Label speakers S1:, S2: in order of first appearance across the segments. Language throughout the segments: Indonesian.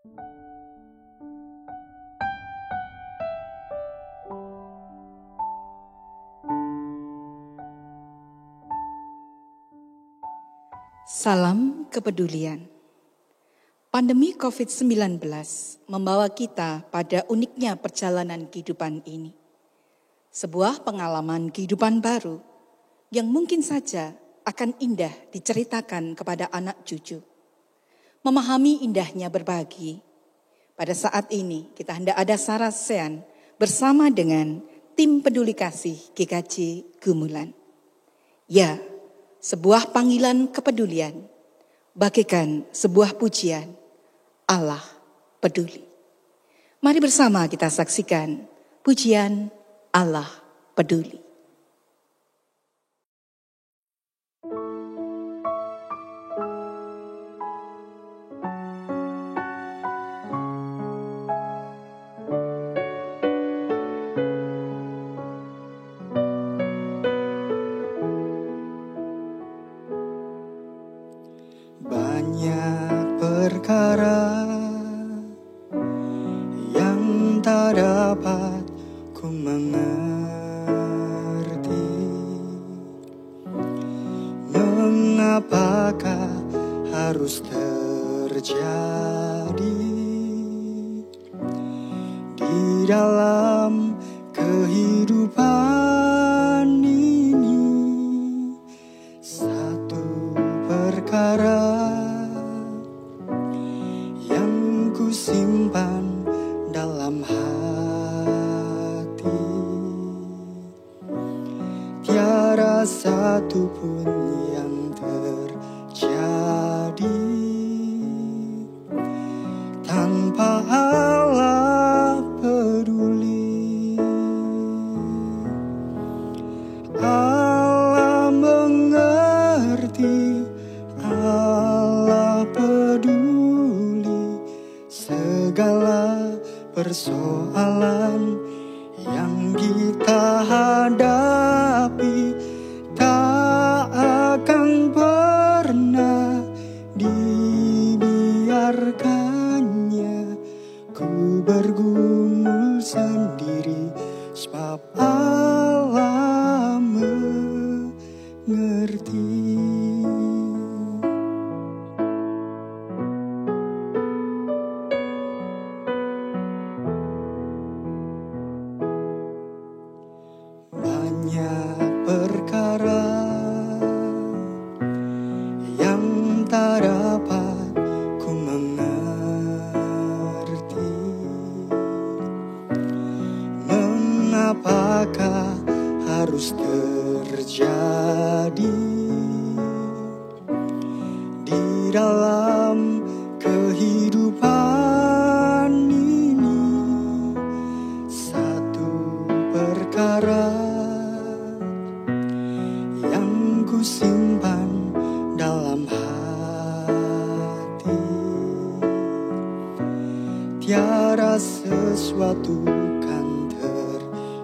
S1: Salam kepedulian. Pandemi COVID-19 membawa kita pada uniknya perjalanan kehidupan ini. Sebuah pengalaman kehidupan baru yang mungkin saja akan indah diceritakan kepada anak cucu. Memahami indahnya berbagi. Pada saat ini kita hendak ada sarasean bersama dengan tim peduli kasih GKJ Gumulan. Ya, sebuah panggilan kepedulian, bagaikan sebuah pujian, Allah peduli. Mari bersama kita saksikan pujian Allah peduli.
S2: Banyak perkara yang tak dapat ku mengerti. Mengapakah harus terjadi di dalam kehidupan ini? Satu perkara yang ku simpan dalam hati, tiada satu pun yang terjadi tanpa Allah peduli. Allah mengerti, Allah peduli segala persoalan yang kita hadapi. Tak akan pernah dibiarkannya ku bergumul sendiri, sebab Allah mengerti. Banyak perkara yang tak dapat ku mengerti. Mengapakah harus terjadi di dalam kehidupan ini? Satu perkara yang ku simpan dalam hati, tiada sesuatu kan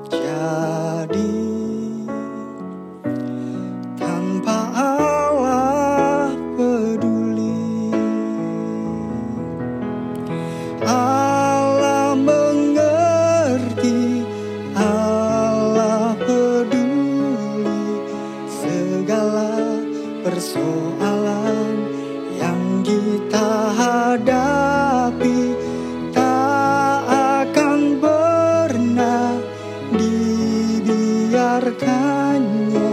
S2: terjadi tanpa Allah peduli. Allah mengerti, Allah peduli segala persoalan yang kita hadapi. Tak akan pernah dibiarkannya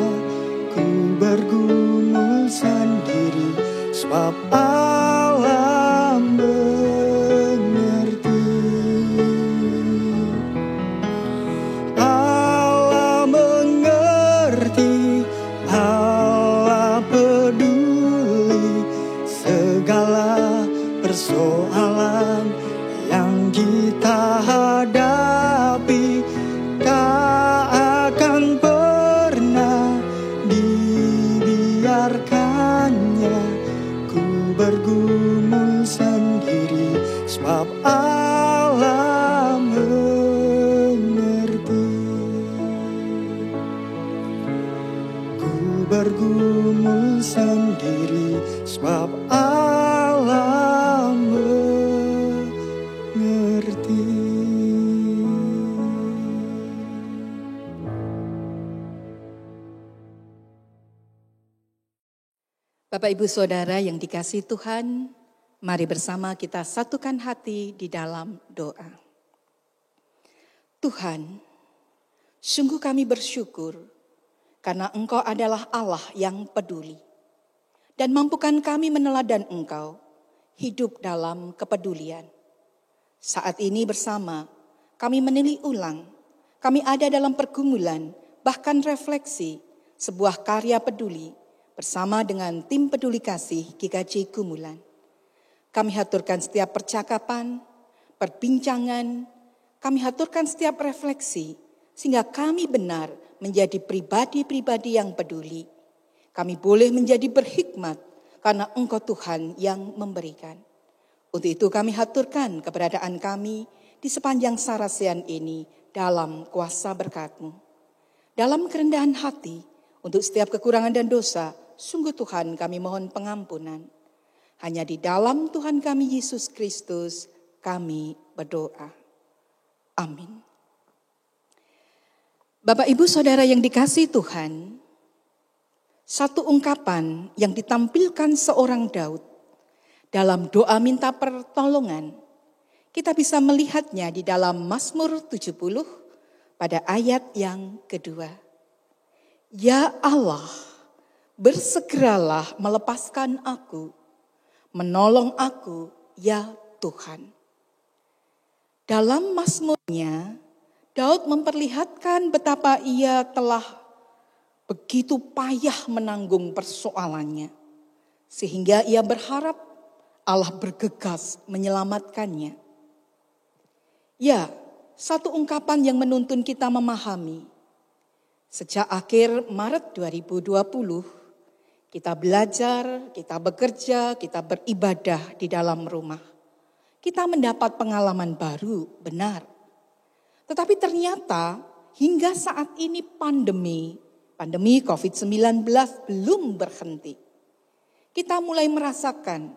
S2: ku bergumul sendiri, sebab Allah mengerti. Allah mengerti, Allah peduli segala persoalan yang kita hadapi. Tak akan pernah dibiarkannya ku bergumul sendiri, sebab Allah mengerti. Ku bergumul sendiri, sebab Allah mengerti.
S1: Bapak Ibu Saudara yang dikasihi Tuhan, mari bersama kita satukan hati di dalam doa. Tuhan, sungguh kami bersyukur karena Engkau adalah Allah yang peduli. Dan mampukan kami meneladan Engkau hidup dalam kepedulian. Saat ini bersama kami menilai ulang, kami ada dalam pergumulan, bahkan refleksi sebuah karya peduli bersama dengan tim peduli kasih GKJ Gumulan. Kami haturkan setiap percakapan, perbincangan, kami haturkan setiap refleksi, sehingga kami benar menjadi pribadi-pribadi yang peduli. Kami boleh menjadi berhikmat, karena Engkau Tuhan yang memberikan. Untuk itu kami haturkan keberadaan kami di sepanjang sarasean ini dalam kuasa berkat-Mu. Dalam kerendahan hati, untuk setiap kekurangan dan dosa, sungguh Tuhan kami mohon pengampunan. Hanya di dalam Tuhan kami Yesus Kristus kami berdoa. Amin. Bapak Ibu Saudara yang dikasihi Tuhan, satu ungkapan yang ditampilkan seorang Daud dalam doa minta pertolongan, kita bisa melihatnya di dalam Mazmur 70 pada ayat yang kedua. Ya Allah, bersegeralah melepaskan aku, menolong aku ya Tuhan. Dalam Mazmurnya, Daud memperlihatkan betapa ia telah begitu payah menanggung persoalannya. Sehingga ia berharap Allah bergegas menyelamatkannya. Ya, satu ungkapan yang menuntun kita memahami. Sejak akhir Maret 2020, kita belajar, kita bekerja, kita beribadah di dalam rumah. Kita mendapat pengalaman baru, benar. Tetapi ternyata hingga saat ini pandemi COVID-19 belum berhenti. Kita mulai merasakan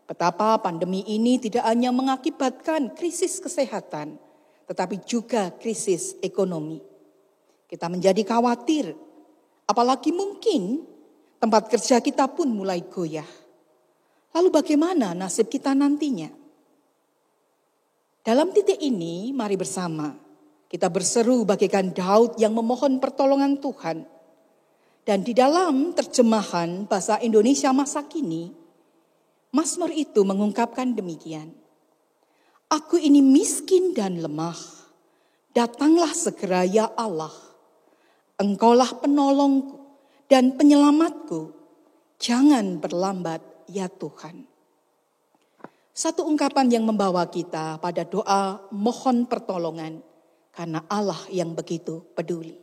S1: betapa pandemi ini tidak hanya mengakibatkan krisis kesehatan, tetapi juga krisis ekonomi. Kita menjadi khawatir, apalagi mungkin tempat kerja kita pun mulai goyah. Lalu bagaimana nasib kita nantinya? Dalam titik ini, mari bersama kita berseru bagaikan Daud yang memohon pertolongan Tuhan. Dan di dalam terjemahan bahasa Indonesia masa kini, Mazmur itu mengungkapkan demikian. Aku ini miskin dan lemah, datanglah segera ya Allah. Engkaulah penolongku dan penyelamatku, jangan berlambat ya Tuhan. Satu ungkapan yang membawa kita pada doa mohon pertolongan karena Allah yang begitu peduli.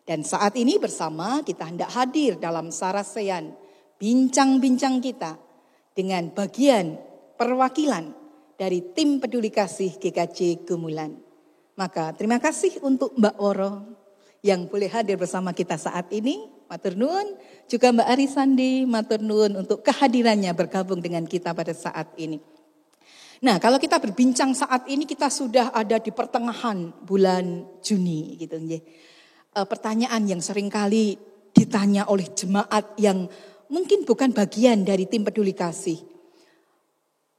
S1: Dan saat ini bersama kita hendak hadir dalam sarasean bincang-bincang kita dengan bagian perwakilan dari tim peduli kasih GKJ Gumulan. Maka terima kasih untuk Mbak Woro yang boleh hadir bersama kita saat ini. Matur nuwun, juga Mbak Arisandi, matur nuwun untuk kehadirannya bergabung dengan kita pada saat ini. Nah, kalau kita berbincang saat ini kita sudah ada di pertengahan bulan Juni gitu nggih. Pertanyaan yang seringkali ditanya oleh jemaat yang mungkin bukan bagian dari tim peduli kasih.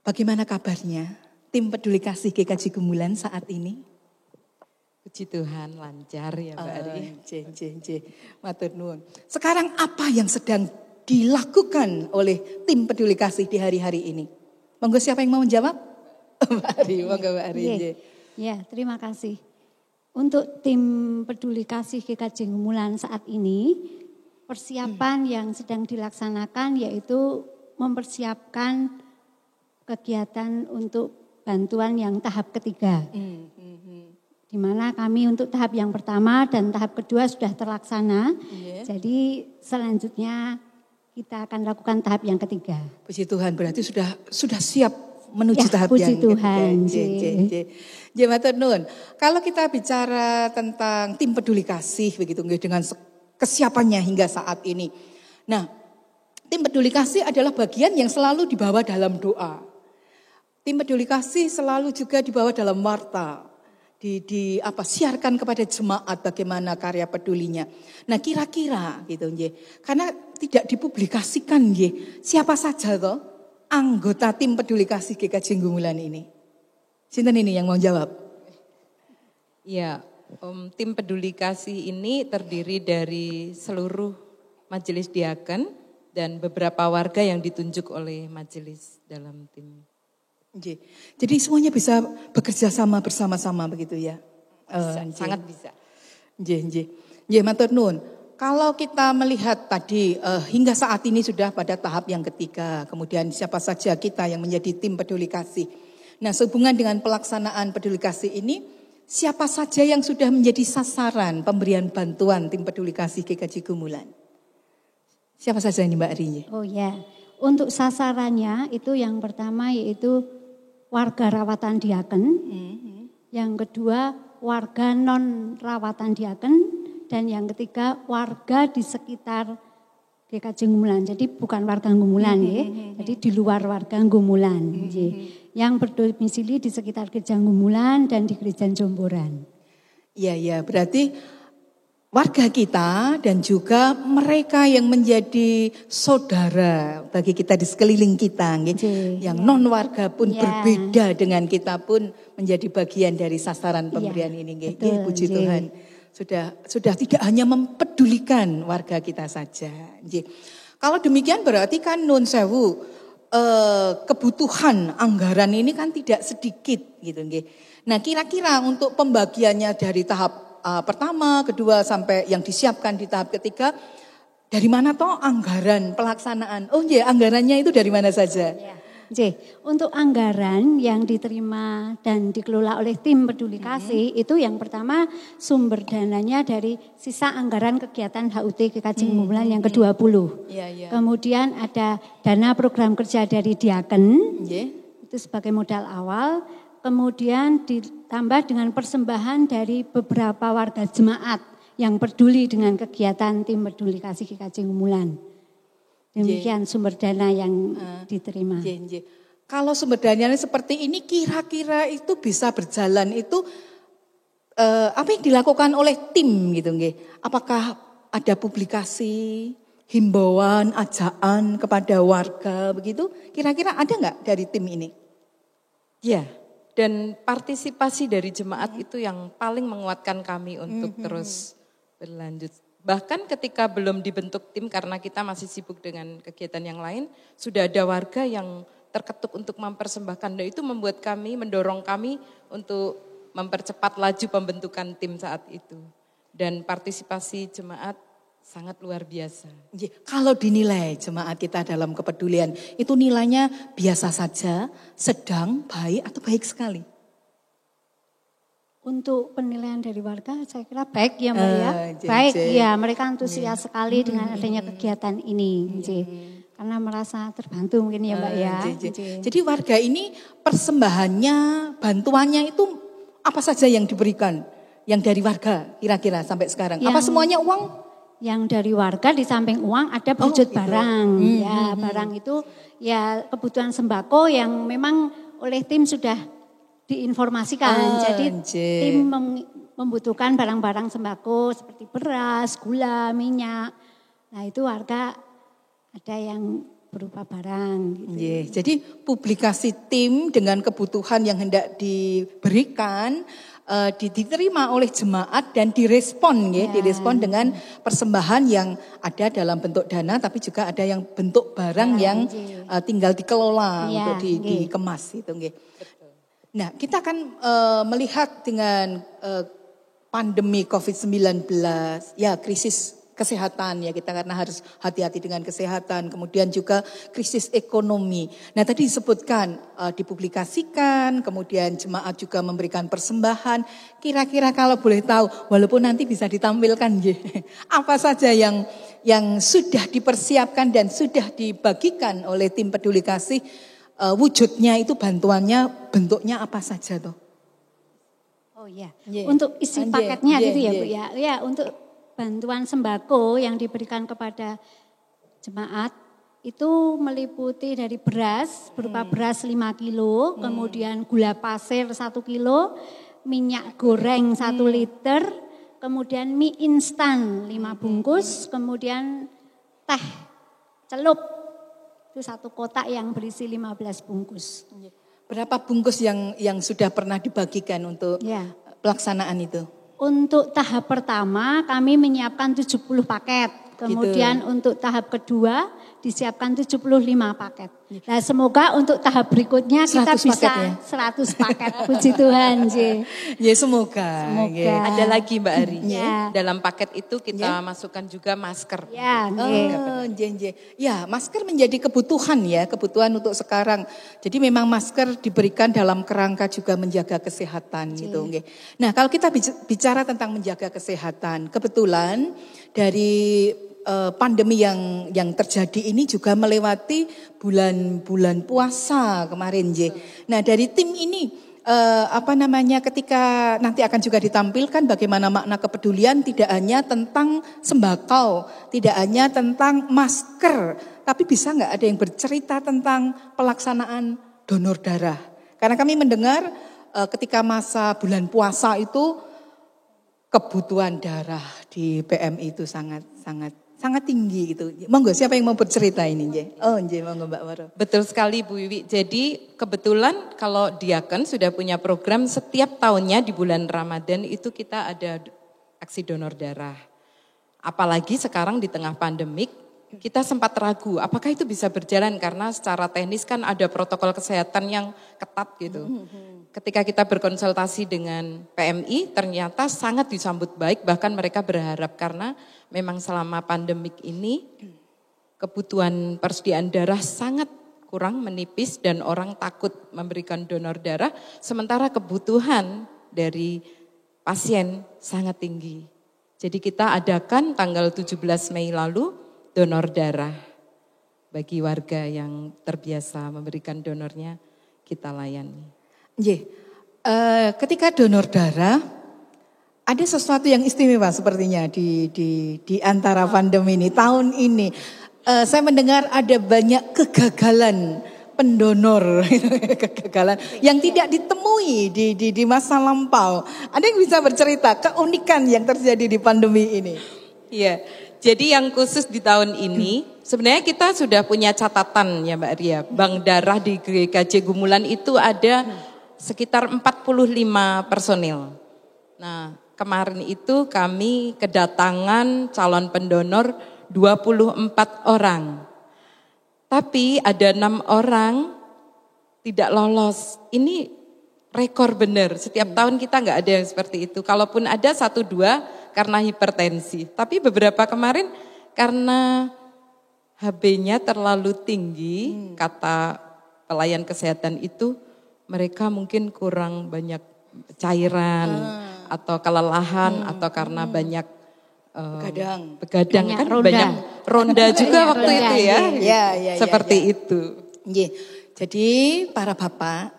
S1: Bagaimana kabarnya tim peduli kasih GKJ Gumulan saat ini?
S3: Puji Tuhan lancar ya Mbak Ari.
S1: Matur nuwun. Sekarang apa yang sedang dilakukan oleh tim peduli kasih di hari-hari ini? Monggo siapa yang mau menjawab? Mbak Ari, monggo Mbak Ari.
S4: Ya, terima kasih. Untuk tim peduli kasih GKJ Gumulan saat ini, persiapan yang sedang dilaksanakan yaitu mempersiapkan kegiatan untuk bantuan yang tahap ketiga. Di mana kami untuk tahap yang pertama dan tahap kedua sudah terlaksana. Jadi selanjutnya kita akan lakukan tahap yang ketiga.
S1: Puji Tuhan, berarti sudah siap menuju tahap
S4: puji
S1: yang
S4: Tuhan.
S1: ketiga. Matur nuwun. Kalau kita bicara tentang tim peduli kasih begitu dengan kesiapannya hingga saat ini. Nah, tim peduli kasih adalah bagian yang selalu dibawa dalam doa. Tim peduli kasih selalu juga dibawa dalam warta. siarkan kepada jemaat bagaimana karya pedulinya. Nah, kira-kira gitu nggih. Karena tidak dipublikasikan nggih. Siapa saja toh anggota tim peduli kasih GKJ Gumulan ini? Sinten ini yang mau jawab?
S3: Ya, tim peduli kasih ini terdiri dari seluruh majelis diaken dan beberapa warga yang ditunjuk oleh majelis dalam tim.
S1: Jadi semuanya bisa bekerja sama bersama-sama begitu ya?
S3: Sangat bisa.
S1: Matur nuwun. Kalau kita melihat tadi hingga saat ini sudah pada tahap yang ketiga, kemudian siapa saja kita yang menjadi tim peduli kasih. Nah, sehubungan dengan pelaksanaan peduli kasih ini, siapa saja yang sudah menjadi sasaran pemberian bantuan tim peduli kasih GKJ Gumulan? Siapa saja ini Mbak Rini?
S4: Oh ya, untuk sasarannya itu yang pertama yaitu warga rawatan diaken, yang kedua warga non rawatan diaken, dan yang ketiga warga di sekitar GKJ Gumulan. Jadi bukan warga Gumulan ya, jadi di luar warga Gumulan. Yang berdomisili di sekitar Gereja Gumulan dan di Gereja Jomboran.
S1: Iya, berarti warga kita dan juga mereka yang menjadi saudara bagi kita di sekeliling kita, yang non warga pun berbeda dengan kita pun menjadi bagian dari sasaran pemberian ini. Puji Tuhan, sudah tidak hanya mempedulikan warga kita saja. Kalau demikian berarti kan nun sewu kebutuhan anggaran ini kan tidak sedikit gitu. Nah, kira-kira untuk pembagiannya dari tahap pertama, kedua sampai yang disiapkan di tahap ketiga, dari mana toh anggaran pelaksanaan? Anggarannya itu dari mana saja?
S4: Untuk anggaran yang diterima dan dikelola oleh tim peduli kasih itu yang pertama sumber dananya dari sisa anggaran kegiatan HUT GKJ Gumulan yang ke-20. Kemudian ada dana program kerja dari diaken, itu sebagai modal awal. Kemudian ditambah dengan persembahan dari beberapa warga jemaat yang peduli dengan kegiatan tim peduli kasih GKJ Gumulan. Demikian sumber dana yang diterima.
S1: Kalau sumber dananya seperti ini kira-kira itu bisa berjalan itu apa yang dilakukan oleh tim gitu nggih? Apakah ada publikasi, himbauan, ajaan kepada warga begitu? Kira-kira ada nggak dari tim ini?
S3: Ya. Dan partisipasi dari jemaat itu yang paling menguatkan kami untuk terus berlanjut. Bahkan ketika belum dibentuk tim karena kita masih sibuk dengan kegiatan yang lain, sudah ada warga yang terketuk untuk mempersembahkan. Dan itu membuat kami, mendorong kami untuk mempercepat laju pembentukan tim saat itu. Dan partisipasi jemaat sangat luar biasa.
S1: Kalau dinilai jemaat kita dalam kepedulian, itu nilainya biasa saja, sedang, baik atau baik sekali?
S4: Untuk penilaian dari warga saya kira baik ya Mbak ya. Baik ya, mereka antusias sekali dengan adanya kegiatan ini. Karena merasa terbantu mungkin ya Mbak ya.
S1: Jadi warga ini persembahannya, bantuannya itu apa saja yang diberikan? Yang dari warga kira-kira sampai sekarang? Apa semuanya uang?
S4: Yang dari warga di samping uang ada berwujud barang. Ya, barang itu ya kebutuhan sembako yang memang oleh tim sudah diinformasikan. Jadi tim membutuhkan barang-barang sembako seperti beras, gula, minyak. Nah, itu warga ada yang berupa barang gitu.
S1: Jadi publikasi tim dengan kebutuhan yang hendak diberikan diterima oleh jemaat dan direspon direspon dengan persembahan yang ada dalam bentuk dana tapi juga ada yang bentuk barang yang tinggal dikelola untuk dikemas itu nggih. Nah, kita akan melihat dengan pandemi COVID-19 krisis kesehatan kita karena harus hati-hati dengan kesehatan, kemudian juga krisis ekonomi. Nah, tadi disebutkan dipublikasikan, kemudian jemaat juga memberikan persembahan. Kira-kira kalau boleh tahu, walaupun nanti bisa ditampilkan apa saja yang sudah dipersiapkan dan sudah dibagikan oleh tim peduli kasih, wujudnya itu bantuannya bentuknya apa saja toh?
S4: Oh iya, untuk isi paketnya gitu ya Bu ya. Ya, untuk bantuan sembako yang diberikan kepada jemaat itu meliputi dari beras berupa beras 5 kilo, kemudian gula pasir 1 kilo, minyak goreng 1 liter, kemudian mie instan 5 bungkus, kemudian teh celup itu 1 kotak yang berisi 15 bungkus.
S1: Berapa bungkus yang sudah pernah dibagikan untuk pelaksanaan itu?
S4: Untuk tahap pertama kami menyiapkan 70 paket. Kemudian untuk tahap kedua disiapkan 75 paket. Nah, semoga untuk tahap berikutnya kita bisa 100 paket. Puji Tuhan, J.
S1: Ya, semoga.
S3: Ada lagi Mbak Ari.
S4: Ya.
S3: Dalam paket itu kita masukkan juga masker.
S4: Ya,
S1: ya, masker menjadi kebutuhan untuk sekarang. Jadi memang masker diberikan dalam kerangka juga menjaga kesehatan gitu. Nah, kalau kita bicara tentang menjaga kesehatan, kebetulan dari pandemi yang terjadi ini juga melewati bulan-bulan puasa kemarin, J. Nah, dari tim ini ketika nanti akan juga ditampilkan bagaimana makna kepedulian tidak hanya tentang sembako, tidak hanya tentang masker, tapi bisa nggak ada yang bercerita tentang pelaksanaan donor darah? Karena kami mendengar ketika masa bulan puasa itu kebutuhan darah di PMI itu sangat tinggi gitu. Monggo, siapa yang mau bercerita ini, Nje? Monggo Mbak Waro.
S3: Betul sekali Bu Wiwi. Jadi kebetulan kalau Diaken sudah punya program setiap tahunnya di bulan Ramadan itu kita ada aksi donor darah. Apalagi sekarang di tengah pandemik kita sempat ragu apakah itu bisa berjalan karena secara teknis kan ada protokol kesehatan yang ketat gitu. Ketika kita berkonsultasi dengan PMI ternyata sangat disambut baik, bahkan mereka berharap karena memang selama pandemik ini kebutuhan persediaan darah sangat kurang, menipis dan orang takut memberikan donor darah sementara kebutuhan dari pasien sangat tinggi. Jadi kita adakan tanggal 17 Mei lalu donor darah bagi warga yang terbiasa memberikan donornya kita layani.
S1: Ketika donor darah ada sesuatu yang istimewa sepertinya di antara pandemi ini tahun ini. Saya mendengar ada banyak kegagalan pendonor, kegagalan yang tidak ditemui di masa lampau. Ada yang bisa bercerita keunikan yang terjadi di pandemi ini?
S3: Iya. Jadi yang khusus di tahun ini, sebenarnya kita sudah punya catatan ya Mbak Ria. Bank darah di GKJ Gumulan itu ada sekitar 45 personil. Nah, kemarin itu kami kedatangan calon pendonor 24 orang. Tapi ada 6 orang tidak lolos. Ini rekor benar. Setiap tahun kita nggak ada yang seperti itu. Kalaupun ada 1-2 karena hipertensi. Tapi beberapa kemarin karena HB-nya terlalu tinggi, kata pelayan kesehatan itu, mereka mungkin kurang banyak cairan atau kelelahan atau karena banyak begadang kan
S4: ronda.
S3: banyak ronda juga waktu itu ya. Seperti itu.
S1: Jadi para bapak,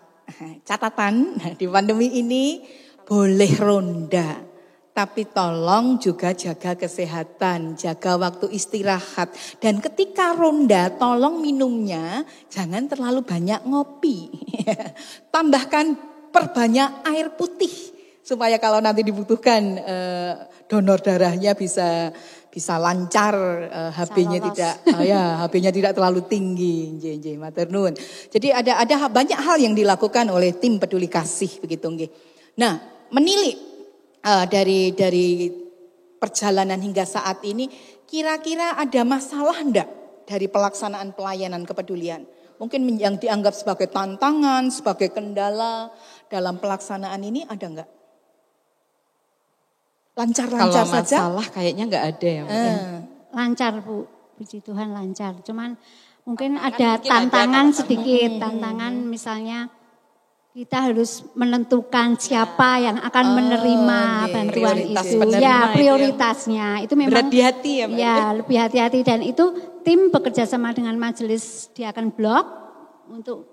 S1: catatan di pandemi ini boleh ronda. Tapi tolong juga jaga kesehatan, jaga waktu istirahat. Dan ketika ronda tolong minumnya jangan terlalu banyak ngopi. Tambahkan perbanyak air putih. Supaya kalau nanti dibutuhkan donor darahnya bisa lancar, HB-nya tidak terlalu tinggi. Matur nuwun. Jadi ada banyak hal yang dilakukan oleh tim peduli kasih begitu nggih. Nah, menilik dari perjalanan hingga saat ini, kira-kira ada masalah enggak dari pelaksanaan pelayanan kepedulian? Mungkin yang dianggap sebagai tantangan, sebagai kendala dalam pelaksanaan ini ada enggak? Lancar-lancar saja?
S3: Kalau masalah kayaknya enggak ada ya.
S4: Lancar Bu, puji Tuhan lancar. Cuman mungkin ada tantangan sedikit, tantangan misalnya kita harus menentukan siapa yang akan menerima bantuan itu. Prioritasnya itu memang
S3: berhati-hati ya Mbak.
S4: Ya, lebih hati-hati dan itu tim bekerja sama dengan majelis Diaken Blok untuk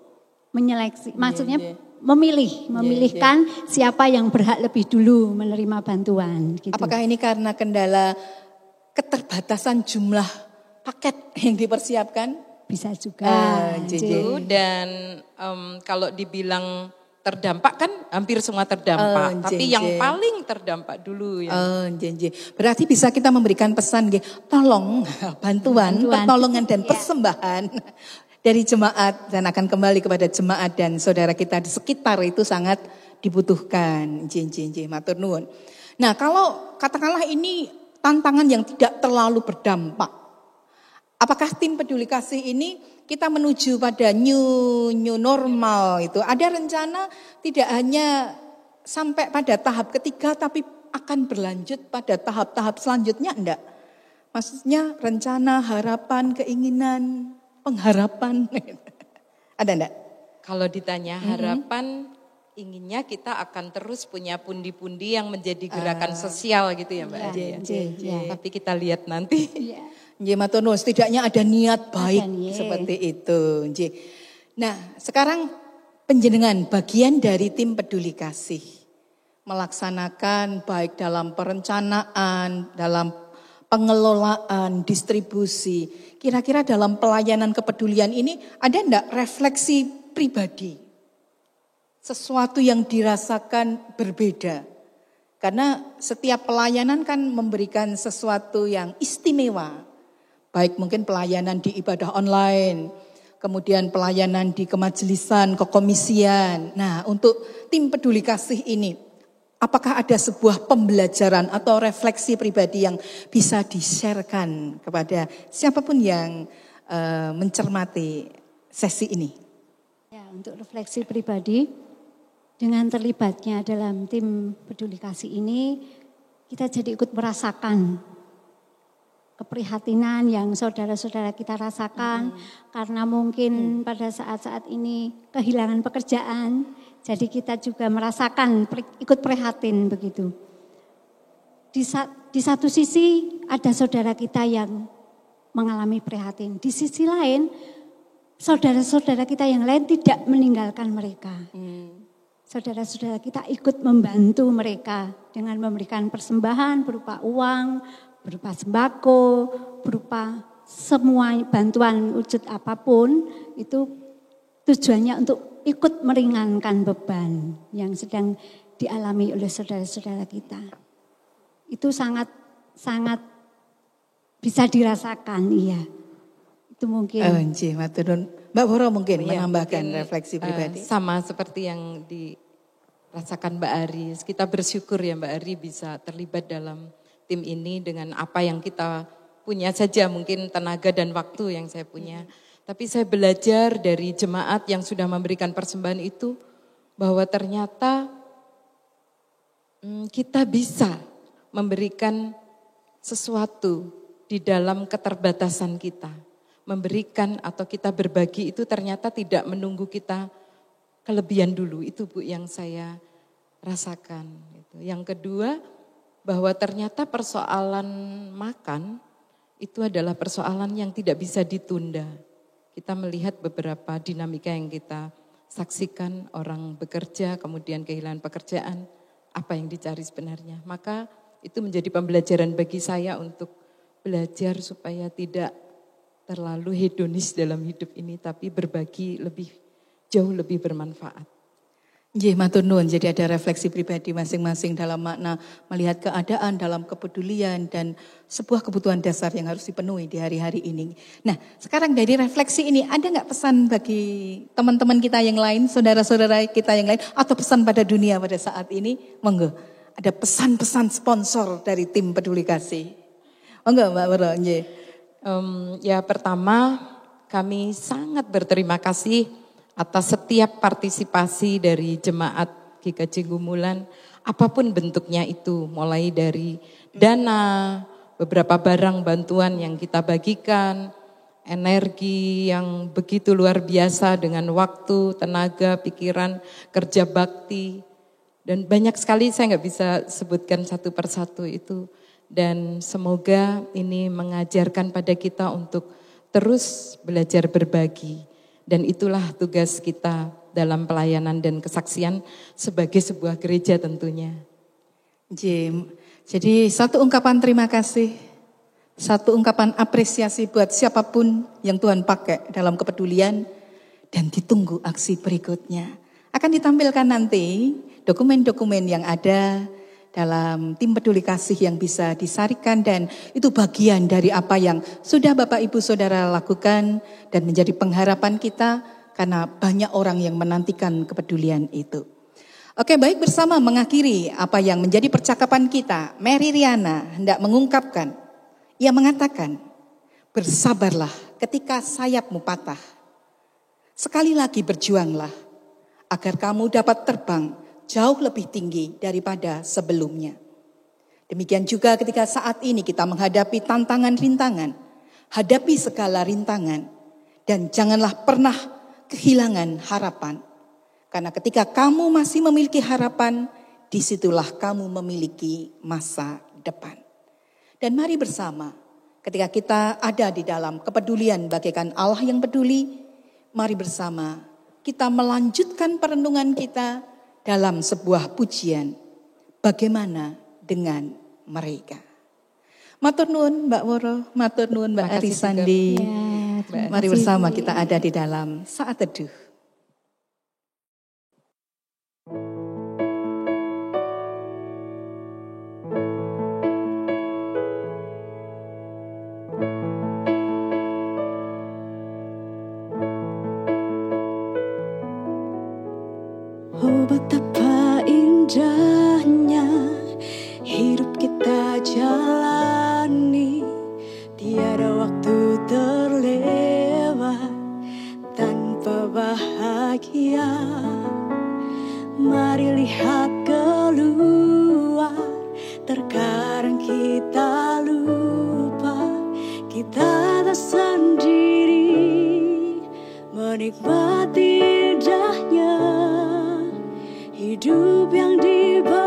S4: menyeleksi, maksudnya memilihkan siapa yang berhak lebih dulu menerima bantuan gitu.
S1: Apakah ini karena kendala keterbatasan jumlah paket yang dipersiapkan?
S4: Bisa juga.
S3: Dan kalau dibilang terdampak kan hampir semua terdampak, tapi yang
S1: Nggih.
S3: paling terdampak dulu ya.
S1: Nggih. Berarti bisa kita memberikan pesan nggih, tolong bantuan, pertolongan dan persembahan dari jemaat dan akan kembali kepada jemaat dan saudara kita di sekitar itu sangat dibutuhkan. Nggih, matur nuwun. Nah, kalau katakanlah ini tantangan yang tidak terlalu berdampak, apakah tim peduli kasih ini kita menuju pada new normal itu? Ada rencana tidak hanya sampai pada tahap ketiga tapi akan berlanjut pada tahap-tahap selanjutnya enggak? Maksudnya rencana, harapan, keinginan, pengharapan. Ada enggak?
S3: Kalau ditanya harapan, inginnya kita akan terus punya pundi-pundi yang menjadi gerakan sosial gitu ya Mbak Ade. Tapi kita lihat nanti.
S1: Nggih matur nuwun, setidaknya ada niat baik
S4: niat.
S1: seperti itu. Nggih. Nah, sekarang panjenengan bagian dari tim peduli kasih melaksanakan baik dalam perencanaan, dalam pengelolaan, distribusi. Kira-kira dalam pelayanan kepedulian ini ada enggak refleksi pribadi? Sesuatu yang dirasakan berbeda. Karena setiap pelayanan kan memberikan sesuatu yang istimewa. Baik mungkin pelayanan di ibadah online, kemudian pelayanan di kemajelisan, kekomisian. Nah, untuk tim peduli kasih ini, apakah ada sebuah pembelajaran atau refleksi pribadi yang bisa di-sharekan kepada siapapun yang mencermati sesi ini?
S4: Ya, untuk refleksi pribadi, dengan terlibatnya dalam tim peduli kasih ini, kita jadi ikut merasakan keprihatinan yang saudara-saudara kita rasakan karena mungkin pada saat-saat ini kehilangan pekerjaan, jadi kita juga merasakan ikut prihatin begitu. Di satu sisi ada saudara kita yang mengalami prihatin, di sisi lain saudara-saudara kita yang lain tidak meninggalkan mereka. Saudara-saudara kita ikut membantu mereka dengan memberikan persembahan berupa uang, berupa sembako, berupa semua bantuan wujud apapun, itu tujuannya untuk ikut meringankan beban yang sedang dialami oleh saudara-saudara kita. Itu sangat bisa dirasakan, iya. Itu mungkin.
S1: Nggih, matur nuwun. Mbak Boro mungkin menambahkan
S3: mungkin,
S1: refleksi pribadi.
S3: Sama seperti yang dirasakan Mbak Ari. Kita bersyukur ya Mbak Ari bisa terlibat dalam tim ini dengan apa yang kita punya saja, mungkin tenaga dan waktu yang saya punya. Tapi saya belajar dari jemaat yang sudah memberikan persembahan itu, bahwa ternyata kita bisa memberikan sesuatu di dalam keterbatasan kita. Memberikan atau kita berbagi itu ternyata tidak menunggu kita kelebihan dulu. Itu Bu yang saya rasakan. Yang kedua, bahwa ternyata persoalan makan itu adalah persoalan yang tidak bisa ditunda. Kita melihat beberapa dinamika yang kita saksikan, orang bekerja kemudian kehilangan pekerjaan, apa yang dicari sebenarnya. Maka itu menjadi pembelajaran bagi saya untuk belajar supaya tidak terlalu hedonis dalam hidup ini, tapi berbagi jauh lebih bermanfaat.
S1: Nggih, matur nuwun. Jadi ada refleksi pribadi masing-masing dalam makna melihat keadaan dalam kepedulian dan sebuah kebutuhan dasar yang harus dipenuhi di hari-hari ini. Nah, sekarang dari refleksi ini ada nggak pesan bagi teman-teman kita yang lain, saudara-saudara kita yang lain, atau pesan pada dunia pada saat ini? Monggo, ada pesan-pesan sponsor dari tim peduli kasih. Monggo Mbak Boro, nggih.
S3: Ya pertama, kami sangat berterima kasih atas setiap partisipasi dari jemaat GKJ Gumulan, apapun bentuknya itu, mulai dari dana, beberapa barang bantuan yang kita bagikan, energi yang begitu luar biasa dengan waktu, tenaga, pikiran, kerja bakti, dan banyak sekali saya nggak bisa sebutkan satu persatu itu. Dan semoga ini mengajarkan pada kita untuk terus belajar berbagi. Dan itulah tugas kita dalam pelayanan dan kesaksian sebagai sebuah gereja tentunya.
S1: Jadi satu ungkapan terima kasih, satu ungkapan apresiasi buat siapapun yang Tuhan pakai dalam kepedulian, dan ditunggu aksi berikutnya. Akan ditampilkan nanti dokumen-dokumen yang ada dalam tim peduli kasih yang bisa disarikan, dan itu bagian dari apa yang sudah Bapak Ibu Saudara lakukan dan menjadi pengharapan kita karena banyak orang yang menantikan kepedulian itu. Oke, baik, bersama mengakhiri apa yang menjadi percakapan kita, Mary Riana hendak mengungkapkan, ia mengatakan, bersabarlah ketika sayapmu patah. Sekali lagi berjuanglah agar kamu dapat terbang jauh lebih tinggi daripada sebelumnya. Demikian juga ketika saat ini kita menghadapi tantangan-rintangan, hadapi segala rintangan, dan janganlah pernah kehilangan harapan. Karena ketika kamu masih memiliki harapan, disitulah kamu memiliki masa depan. Dan mari bersama, ketika kita ada di dalam kepedulian bagaikan Allah yang peduli, mari bersama kita melanjutkan perenungan kita dalam sebuah pujian, bagaimana dengan mereka. Matur nuwun Mbak Woro, matur nuwun Mbak Arisandi. Mari bersama kita ada di dalam saat teduh.
S2: Oh, betapa indahnya hidup kita jalani, tiada waktu terlewat tanpa bahagia. Mari lihat keluar, terkadang kita lupa kita tak sendiri, menikmati indahnya hidup yang diberikan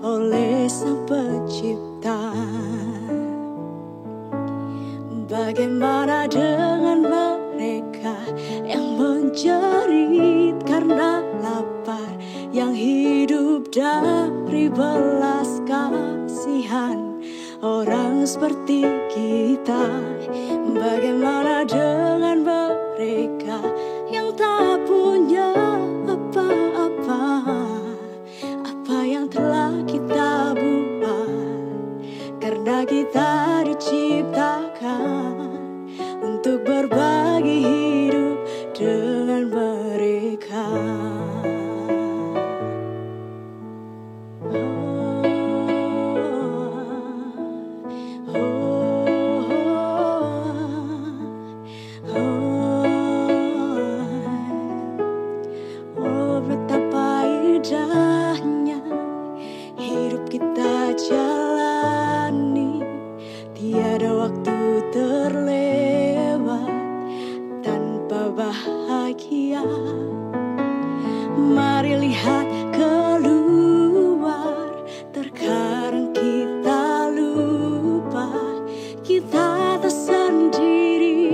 S2: oleh Sang Pencipta. Bagaimana dengan mereka yang menjerit karena lapar, yang hidup dari belas kasihan orang seperti kita? Bagaimana dengan mereka yang tak punya apa-apa, apa yang telah kita buat, karena kita diciptakan untuk berbagi hidup dengan mereka. Mari lihat keluar, terkadang kita lupa kita tak sendiri,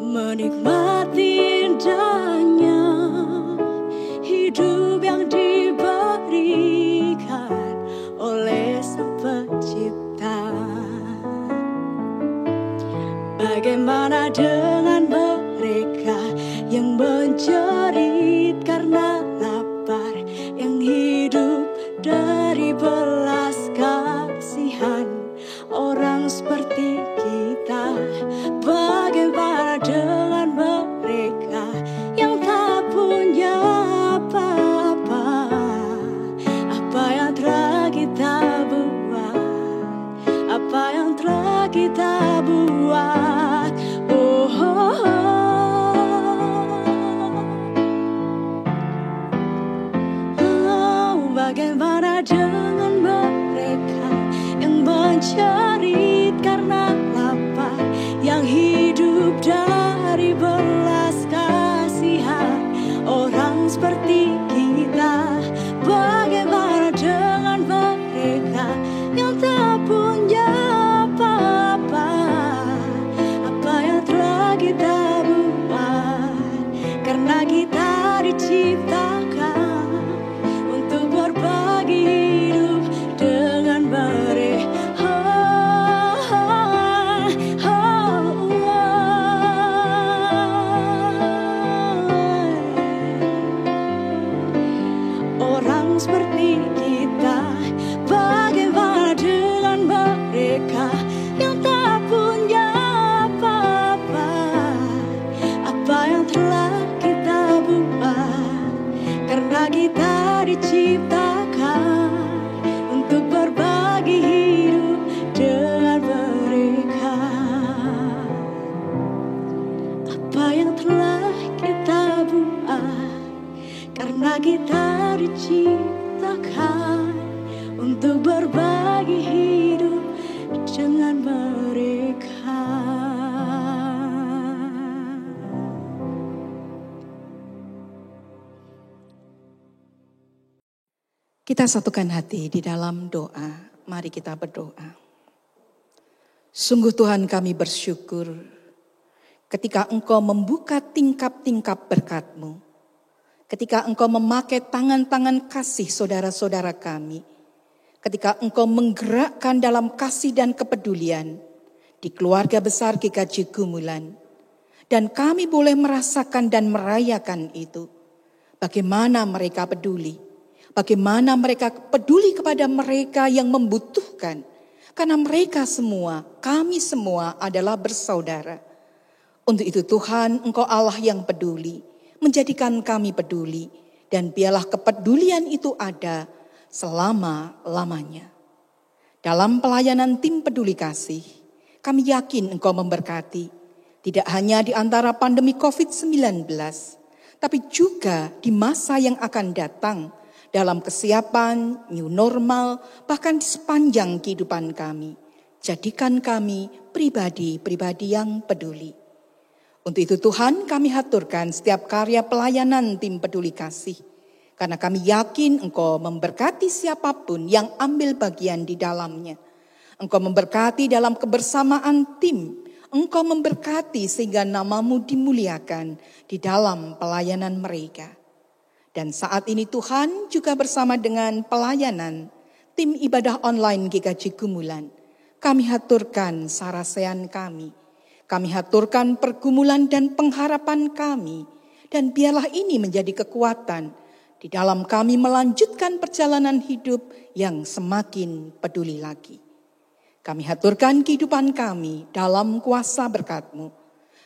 S2: menikmati indahnya hidup yang diberikan oleh Sang Pencipta. Bagaimana dengan mereka yang menjerit karena lapar, yang hidup dari belas kasihan orang seperti kita? Bagaimana dengan mereka yang tak punya apa-apa, apa yang telah kita buat, apa yang telah kita buat? Oh, oh, oh. Bagaimana dengan mereka yang menjerit karena lapar, yang hidup dari belas kasihan orang seperti kita? Bagaimana dengan mereka yang tak punya apa-apa, apa yang telah kita buat, karena kita diciptakan untuk berbagi hidup dengan mereka. karena kita diciptakan untuk berbagi hidup dengan mereka.
S1: Kita satukan hati di dalam doa. Mari kita berdoa. Sungguh Tuhan, kami bersyukur ketika Engkau membuka tingkap-tingkap berkat-Mu. Ketika Engkau memakai tangan-tangan kasih saudara-saudara kami. Ketika Engkau menggerakkan dalam kasih dan kepedulian di keluarga besar GKJ Gumulan. Dan kami boleh merasakan dan merayakan itu. Bagaimana mereka peduli. Bagaimana mereka peduli kepada mereka yang membutuhkan. Karena mereka semua, kami semua adalah bersaudara. Untuk itu Tuhan, Engkau Allah yang peduli. Menjadikan kami peduli. Dan biarlah kepedulian itu ada selama-lamanya. Dalam pelayanan tim peduli kasih, kami yakin Engkau memberkati. Tidak hanya di antara pandemi COVID-19, tapi juga di masa yang akan datang. Dalam kesiapan, new normal, bahkan di sepanjang kehidupan kami. Jadikan kami pribadi-pribadi yang peduli. Untuk itu Tuhan, kami haturkan setiap karya pelayanan tim peduli kasih. Karena kami yakin Engkau memberkati siapapun yang ambil bagian di dalamnya. Engkau memberkati dalam kebersamaan tim. Engkau memberkati sehingga nama-Mu dimuliakan di dalam pelayanan mereka. Dan saat ini Tuhan juga bersama dengan pelayanan tim ibadah online GKJ Gumulan. Kami haturkan sarasean kami. Kami haturkan pergumulan dan pengharapan kami. Dan biarlah ini menjadi kekuatan di dalam kami melanjutkan perjalanan hidup yang semakin peduli lagi. Kami haturkan kehidupan kami dalam kuasa berkat-Mu.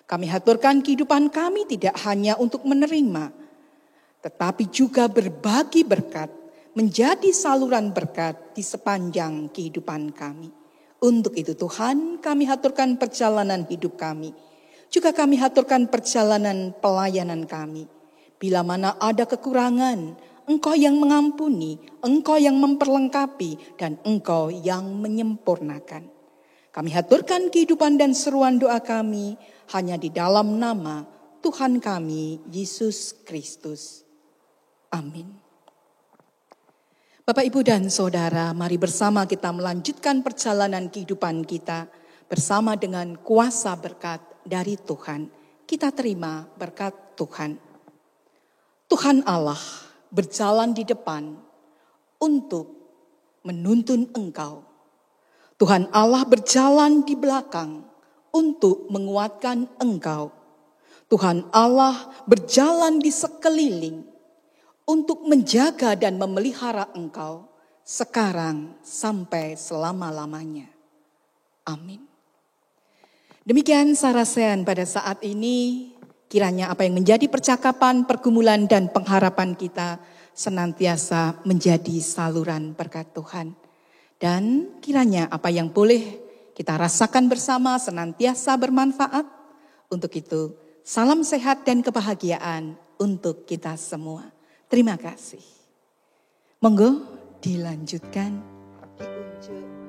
S1: Kami haturkan kehidupan kami tidak hanya untuk menerima, tetapi juga berbagi berkat, menjadi saluran berkat di sepanjang kehidupan kami. Untuk itu Tuhan, kami haturkan perjalanan hidup kami. Juga kami haturkan perjalanan pelayanan kami. Bila mana ada kekurangan, Engkau yang mengampuni, Engkau yang memperlengkapi, dan Engkau yang menyempurnakan. Kami haturkan kehidupan dan seruan doa kami hanya di dalam nama Tuhan kami, Yesus Kristus. Amin. Bapak, Ibu, dan Saudara, mari bersama kita melanjutkan perjalanan kehidupan kita bersama dengan kuasa berkat dari Tuhan. Kita terima berkat Tuhan. Tuhan Allah berjalan di depan untuk menuntun engkau. Tuhan Allah berjalan di belakang untuk menguatkan engkau. Tuhan Allah berjalan di sekeliling untuk menjaga dan memelihara engkau sekarang sampai selama-lamanya. Amin. Demikian sarasean pada saat ini. Kiranya apa yang menjadi percakapan, pergumulan, dan pengharapan kita senantiasa menjadi saluran berkat Tuhan. Dan kiranya apa yang boleh kita rasakan bersama senantiasa bermanfaat. Untuk itu, salam sehat dan kebahagiaan untuk kita semua. Terima kasih. Monggo dilanjutkan. Diunjuk.